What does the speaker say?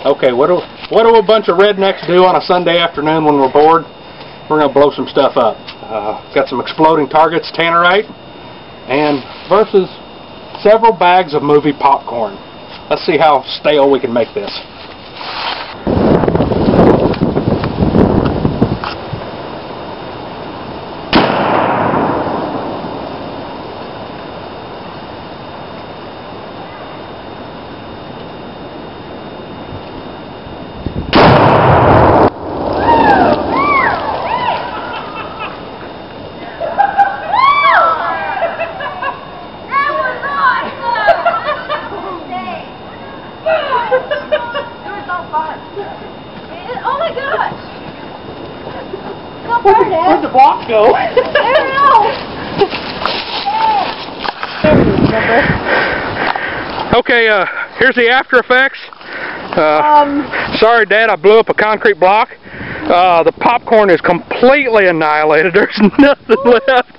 Okay, what do a bunch of rednecks do on a Sunday afternoon when we're bored? We're going to blow some stuff up. Got some exploding targets, Tannerite, and versus several bags of movie popcorn. Let's see how stale we can make this. Oh my gosh! Where'd the block go? There we go! Okay, here's the after effects. Sorry, Dad, I blew up a concrete block. The popcorn is completely annihilated. There's nothing left.